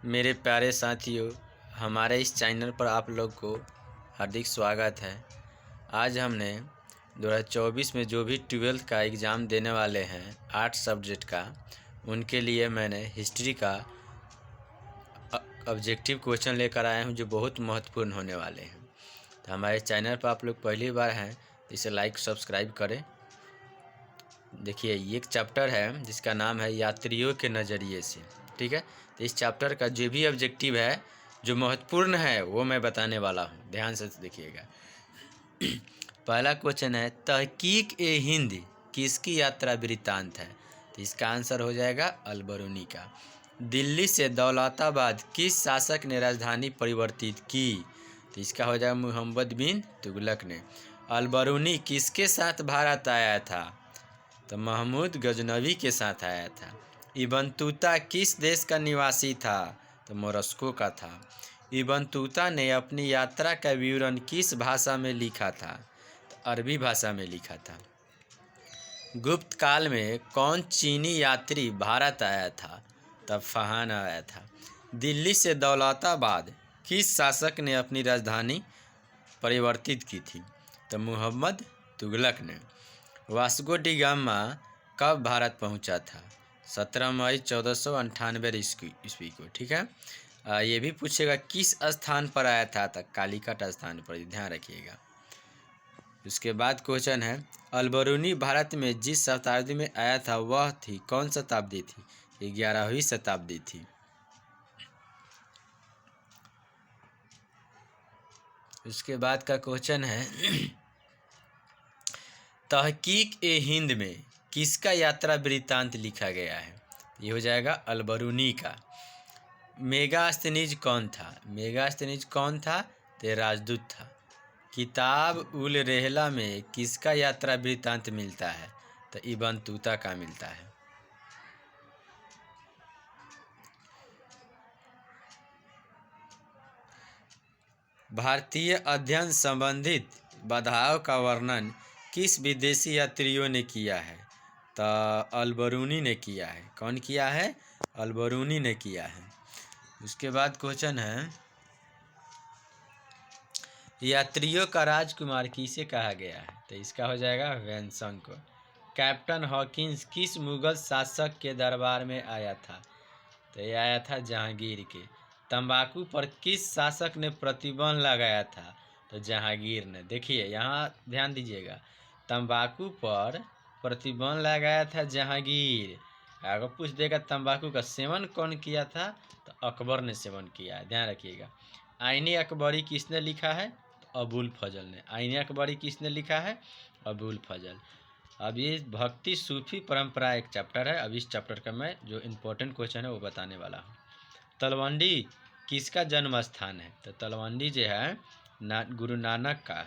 मेरे प्यारे साथियों, हमारे इस चैनल पर आप लोग को हार्दिक स्वागत है। आज हमने 2024 में जो भी 12th का एग्ज़ाम देने वाले हैं 8 सब्जेक्ट का, उनके लिए मैंने हिस्ट्री का ऑब्जेक्टिव क्वेश्चन लेकर आया हूं जो बहुत महत्वपूर्ण होने वाले हैं। तो हमारे चैनल पर आप लोग पहली बार हैं तो इसे लाइक सब्सक्राइब करें। देखिए, ये एक चैप्टर है जिसका नाम है यात्रियों के नज़रिए से। ठीक है, तो इस चैप्टर का जो भी ऑब्जेक्टिव है जो महत्वपूर्ण है वो मैं बताने वाला हूँ, ध्यान से देखिएगा। पहला क्वेश्चन है, तहकीक ए हिंद किसकी यात्रा वृत्तांत है? तो इसका आंसर हो जाएगा अलबरूनी का। दिल्ली से दौलताबाद किस शासक ने राजधानी परिवर्तित की? तो इसका हो जाएगा मोहम्मद बिन तुगलक ने। अलबरूनी किसके साथ भारत आया था? तो महमूद गजनवी के साथ आया था। इब्न तूता किस देश का निवासी था? तो मोरस्को का था। इब्न तूता ने अपनी यात्रा का विवरण किस भाषा में लिखा था? तो अरबी भाषा में लिखा था। गुप्त काल में कौन चीनी यात्री भारत आया था? तब फहान आया था। दिल्ली से दौलताबाद किस शासक ने अपनी राजधानी परिवर्तित की थी? तो मोहम्मद तुगलक ने। वास्को डी गामा कब भारत पहुंचा था? 17 मई 1498 ईस्वी को। ठीक है, ये भी पूछेगा किस स्थान पर आया था? तक कालीकट स्थान पर, ध्यान रखिएगा। उसके बाद क्वेश्चन है, अलबरूनी भारत में जिस शताब्दी में आया था वह थी कौन शताब्दी थी? 11वीं शताब्दी थी। उसके बाद का क्वेश्चन है, तहकीक ए हिंद में किसका यात्रा वृत्तांत लिखा गया है? ये हो जाएगा अलबरूनी का। मेगास्थनीज कौन था? मेगास्थनीज कौन था? तो राजदूत था। किताब उल रेहला में किसका यात्रा वृत्तांत मिलता है? तो इब्न तूता का मिलता है। भारतीय अध्ययन संबंधित बाधाओं का वर्णन किस विदेशी यात्रियों ने किया है? तो अलबरूनी ने किया है। कौन किया है? अलबरूनी ने किया है। उसके बाद क्वेश्चन है, यात्रियों का राजकुमार किसे कहा गया है? तो इसका हो जाएगा वेनसंग को। कैप्टन हॉकिंस किस मुगल शासक के दरबार में आया था? तो ये आया था जहांगीर के। तंबाकू पर किस शासक ने प्रतिबंध लगाया था? तो जहांगीर ने। देखिए यहाँ ध्यान दीजिएगा, तंबाकू पर प्रतिबंध लगाया था जहांगीर। अगर पूछ देगा तंबाकू का सेवन कौन किया था? तो अकबर ने सेवन किया है, ध्यान रखिएगा। आईने अकबरी किसने लिखा है? तो अबुल फजल ने। आईने अकबरी किसने लिखा है? अबुल फजल। अब ये भक्ति सूफी परंपरा एक चैप्टर है। अब इस चैप्टर का मैं जो इम्पोर्टेंट क्वेश्चन है वो बताने वाला हूँ। तलवंडी किसका जन्म स्थान है? तो तलवंडी जो है गुरु नानक का।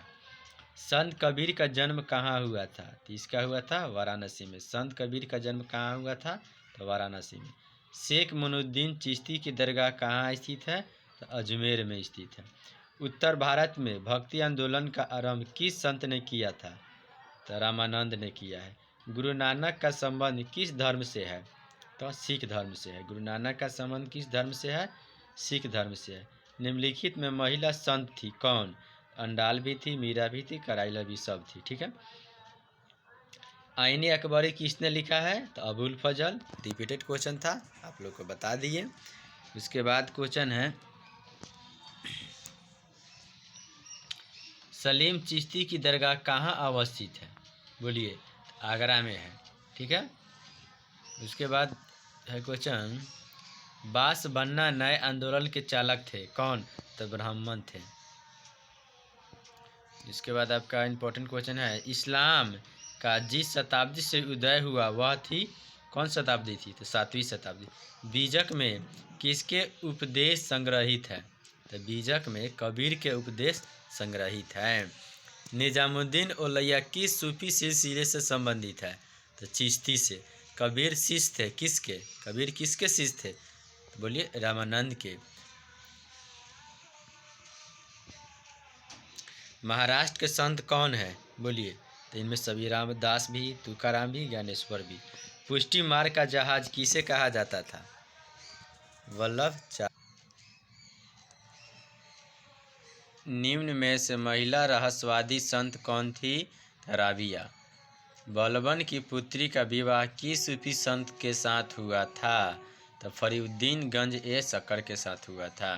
संत कबीर का जन्म कहाँ हुआ था? तो इसका हुआ था वाराणसी में। संत कबीर का जन्म कहाँ हुआ था? तो वाराणसी में। शेख मुनुद्दीन चिश्ती की दरगाह कहाँ स्थित है? तो अजमेर में स्थित है। उत्तर भारत में भक्ति आंदोलन का आरंभ किस संत ने किया था? तो रामानंद ने किया है। गुरु नानक का संबंध किस धर्म से है? तो सिख धर्म से है। गुरु नानक का संबंध किस धर्म से है? सिख धर्म से है। निम्नलिखित में महिला संत थी कौन? अंडाल भी थी, मीरा भी थी, कराइला भी, सब थी। ठीक है। आईने अकबरी किसने लिखा है? तो अबुल फजल। रिपीटेड क्वेश्चन था, आप लोग को बता दिए। उसके बाद क्वेश्चन है, सलीम चिश्ती की दरगाह कहाँ अवस्थित है? बोलिए। आगरा में है। ठीक है। उसके बाद है क्वेश्चन, बास बन्ना नए आंदोलन के चालक थे कौन? तो ब्राह्मण थे। इसके बाद आपका इम्पोर्टेंट क्वेश्चन है, इस्लाम का जिस शताब्दी से उदय हुआ वह थी कौन शताब्दी थी? तो 7वीं शताब्दी। बीजक में किसके उपदेश संग्रहित है? तो बीजक में कबीर के उपदेश संग्रहित है। निजामुद्दीन औलिया किस सूफी सिलसिले से संबंधित है? तो चिश्ती से। कबीर शिष्य थे किसके? कबीर किसके शिष्य थे? तो बोलिए रामानंद के। महाराष्ट्र के संत कौन है? बोलिए। तो इनमें सभी रामदास भी, तुकाराम भी, ज्ञानेश्वर भी। पुष्टि मार्ग का जहाज किसे कहा जाता था? वल्लभ निम्न में से महिला रहस्यवादी संत कौन थी? राबिया। बलबन की पुत्री का विवाह किस सूफी संत के साथ हुआ था? तो फरीउद्दीन गंज ए शक्कर के साथ हुआ था।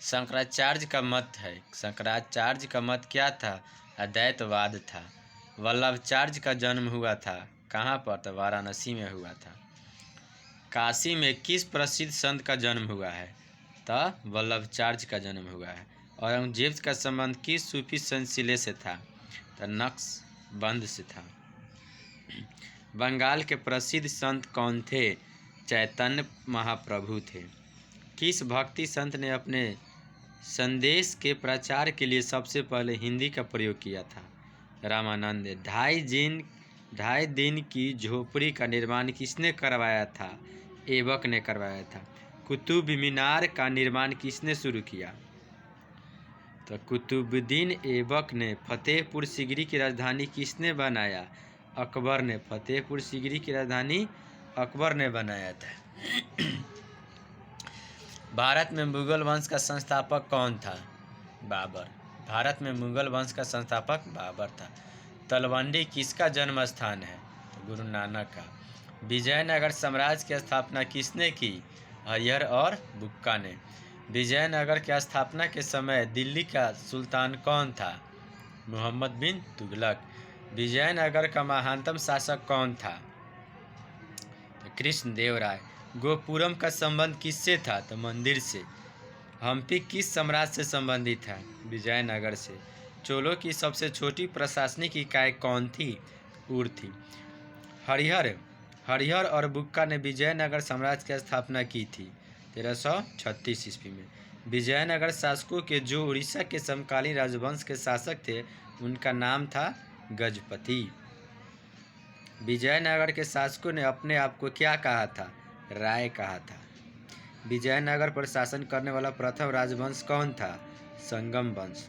शंकराचार्य का मत है। शंकराचार्य का मत क्या था? अद्वैतवाद था। वल्लभाचार्य का जन्म हुआ था कहाँ पर? तो वाराणसी में हुआ था। काशी में किस प्रसिद्ध संत का जन्म हुआ है? तो वल्लभाचार्य का जन्म हुआ है। औरंगजेब का संबंध किस सूफी सिलसिले से था? तो नक्शबंद से था। बंगाल के प्रसिद्ध संत कौन थे? चैतन्य महाप्रभु थे। किस भक्ति संत ने अपने संदेश के प्रचार के लिए सबसे पहले हिंदी का प्रयोग किया था? रामानंद। 2.5 दिन की झोपड़ी का निर्माण किसने करवाया था? ऐबक ने करवाया था। कुतुब मीनार का निर्माण किसने शुरू किया? तो कुतुबुद्दीन ऐबक ने। फतेहपुर सीकरी की राजधानी किसने बनाया? अकबर ने। फतेहपुर सीकरी की राजधानी अकबर ने बनाया था। भारत में मुगल वंश का संस्थापक कौन था? बाबर। भारत में मुगल वंश का संस्थापक बाबर था। तलवंडी किसका जन्म स्थान है? तो गुरु नानक का। विजयनगर साम्राज्य की स्थापना किसने की? हरिहर और बुक्का ने। विजयनगर की स्थापना के समय दिल्ली का सुल्तान कौन था? मोहम्मद बिन तुगलक। विजयनगर का महानतम शासक कौन था? तो कृष्णदेव राय। गोपुरम का संबंध किससे था? तो मंदिर से। हम्पी किस साम्राज्य से संबंधित है? विजयनगर से। चोलों की सबसे छोटी प्रशासनिक इकाई कौन थी? उर थी। हरिहर और बुक्का ने विजयनगर साम्राज्य की स्थापना की थी 1336 ईस्वी में। विजयनगर शासकों के जो उड़ीसा के समकालीन राजवंश के शासक थे उनका नाम था गजपति। विजयनगर के शासकों ने अपने आप को क्या कहा था? राय कहा था। विजयनगर पर शासन करने वाला प्रथम राजवंश कौन था? संगम वंश।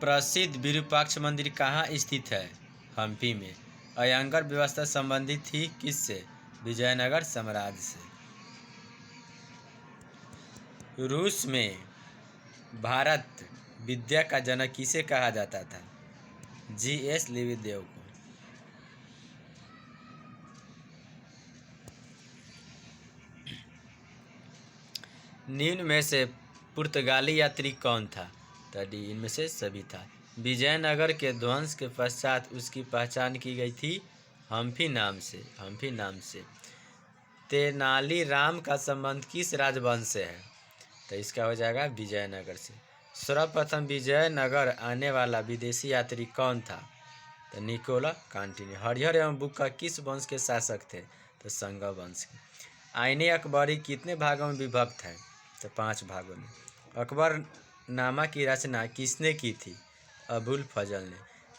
प्रसिद्ध विरूपाक्ष मंदिर कहाँ स्थित है? हम्पी में। अयंगर व्यवस्था संबंधित थी किससे? विजयनगर साम्राज्य से। रूस में भारत विद्या का जनक किसे कहा जाता था? G.S. लिविदेव को। निम्न में से पुर्तगाली यात्री कौन था? तो डी इनमें से सभी था। विजयनगर के ध्वंस के पश्चात उसकी पहचान की गई थी हम्पी नाम से। तेनालीराम का संबंध किस राजवंश से है? तो इसका हो जाएगा विजयनगर से। सर्वप्रथम विजयनगर आने वाला विदेशी यात्री कौन था? तो निकोला कांटिनी। हरिहर एवं बुक्का किस वंश के शासक थे? तो संगा वंश के। आईने अकबरी कितने भागों में विभक्त है? तो 5 भागों में। अकबर नामा की रचना किसने की थी? अबुल फजल ने।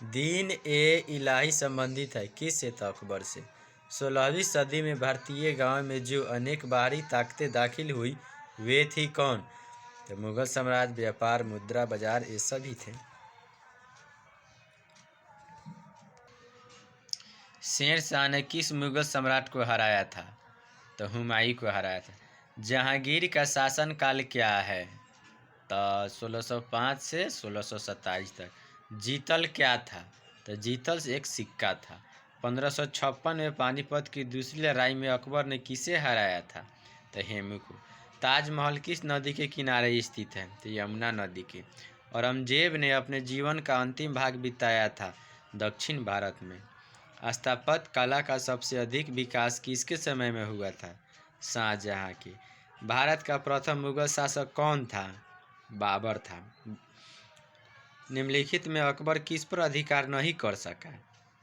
दीन ए इलाही संबंधित है किससे? तो अकबर से। 16वीं सदी में भारतीय गांव में जो अनेक बाहरी ताकतें दाखिल हुई वे थी कौन? तो मुगल साम्राज्य, व्यापार, मुद्रा बाजार ये सभी थे। शेरशाह ने किस मुगल सम्राट को हराया था? तो हुमायूं को हराया था। जहांगीर का शासनकाल क्या है? तो 1605 से 1627 तक। जीतल क्या था? तो जीतल एक सिक्का था। 1556 में पानीपत की दूसरी लड़ाई में अकबर ने किसे हराया था? तो हेमू को। ताजमहल किस नदी के किनारे स्थित है? तो यमुना नदी के। औरंगजेब ने अपने जीवन का अंतिम भाग बिताया था दक्षिण भारत में। स्थापत्य कला का सबसे अधिक विकास किसके समय में हुआ था? शाहजहां के। भारत का प्रथम मुगल शासक कौन था? बाबर था। निम्नलिखित में अकबर किस पर अधिकार नहीं कर सका?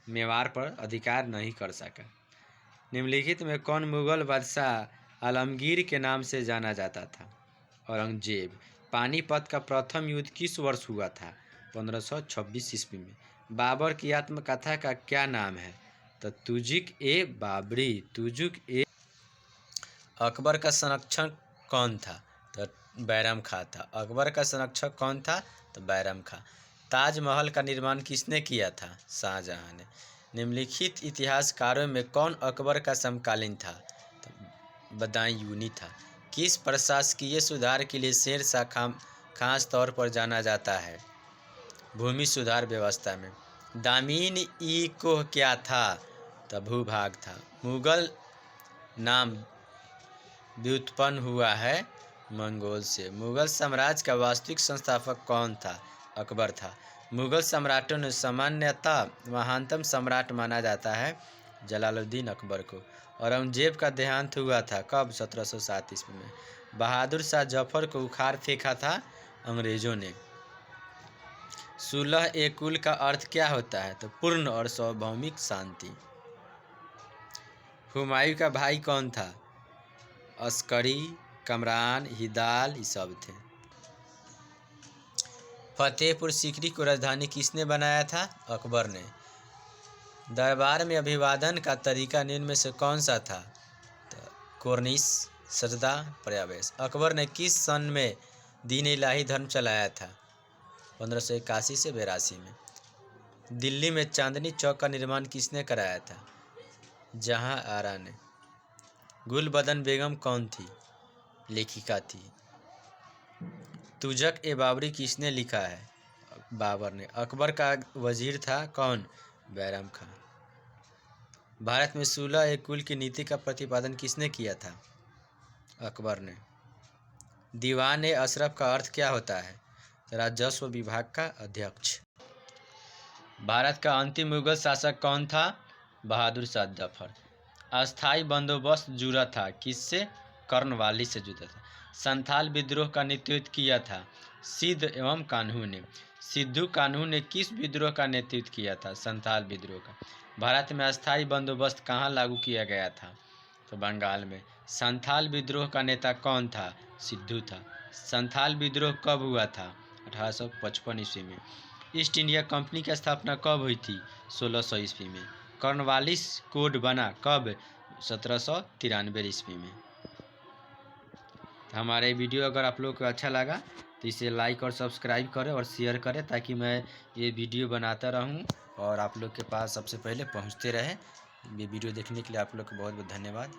मेवाड़ पर अधिकार नहीं कर सका। निम्नलिखित में कौन मुगल बादशाह आलमगीर के नाम से जाना जाता था? औरंगजेब। पानीपत का प्रथम युद्ध किस वर्ष हुआ था? 1526 ईस्वी में। बाबर की आत्मकथा का क्या नाम है? तो तुजुक-ए-बाबरी। अकबर का संरक्षक कौन था? तो बैरम खां था। अकबर का संरक्षक कौन था? तो बैरम खां। ताजमहल का निर्माण किसने किया था? शाहजहां ने। निम्नलिखित इतिहासकारों में कौन अकबर का समकालीन था? तो बदायूंनी था। किस प्रशासकीय सुधार के लिए शेर शाह खास तौर पर जाना जाता है? भूमि सुधार व्यवस्था में। दामीन ई कोह क्या था? तो भूभाग था। मुगल नाम व्युत्पन्न हुआ है मंगोल से। मुगल साम्राज्य का वास्तविक संस्थापक कौन था? अकबर था। मुगल सम्राटों ने सामान्यतः महानतम सम्राट माना जाता है जलालुद्दीन अकबर को। औरंगजेब का देहांत हुआ था कब? 1707 ईस्वी में। बहादुर शाह जफर को उखाड़ फेंका था अंग्रेजों ने। सुलह ए कुल का अर्थ क्या होता है? तो पूर्ण और सार्वभौमिक शांति। हुमायूं का भाई कौन था? अस्करी, कमरान, हिदाल ये सब थे। फतेहपुर सीकरी को राजधानी किसने बनाया था? अकबर ने। दरबार में अभिवादन का तरीका निम्न में से कौन सा था? तो कोर्निश, सजदा, पर्यावेश। अकबर ने किस सन में दीन इलाही धर्म चलाया था? 1581 से 82 में। दिल्ली में चांदनी चौक का निर्माण किसने कराया था? जहां आरा ने। गुलबदन बेगम कौन थी? लेखिका थी। तुजक ए बाबरी किसने लिखा है? बाबर ने। अकबर का वजीर था कौन? बैराम खां। भारत में सुलह ए कुल की नीति का प्रतिपादन किसने किया था? अकबर ने। दीवान ए अशरफ का अर्थ क्या होता है? राजस्व विभाग का अध्यक्ष। भारत का अंतिम मुगल शासक कौन था? बहादुर शाह जफर। अस्थाई बंदोबस्त जुड़ा था किससे? कर्नवाली से जुड़ा था। संथाल विद्रोह का नेतृत्व किया था सिद्ध एवं कान्हू ने। सिद्धू कान्हू ने किस विद्रोह का नेतृत्व किया था? संथाल विद्रोह का। भारत में अस्थाई बंदोबस्त कहाँ लागू किया गया था? तो बंगाल में। संथाल विद्रोह का नेता कौन था? सिद्धू था। संथाल विद्रोह कब हुआ था? 1855 ईस्वी में। ईस्ट इंडिया कंपनी की स्थापना कब हुई थी? 1600 ईस्वी में। कॉर्नवालिस कोड बना कब? 1793 ईस्वी में। हमारे वीडियो अगर आप लोग को अच्छा लगा तो इसे लाइक और सब्सक्राइब करें और शेयर करें ताकि मैं ये वीडियो बनाता रहूं और आप लोग के पास सबसे पहले पहुंचते रहे। ये वीडियो देखने के लिए आप लोग को बहुत बहुत धन्यवाद।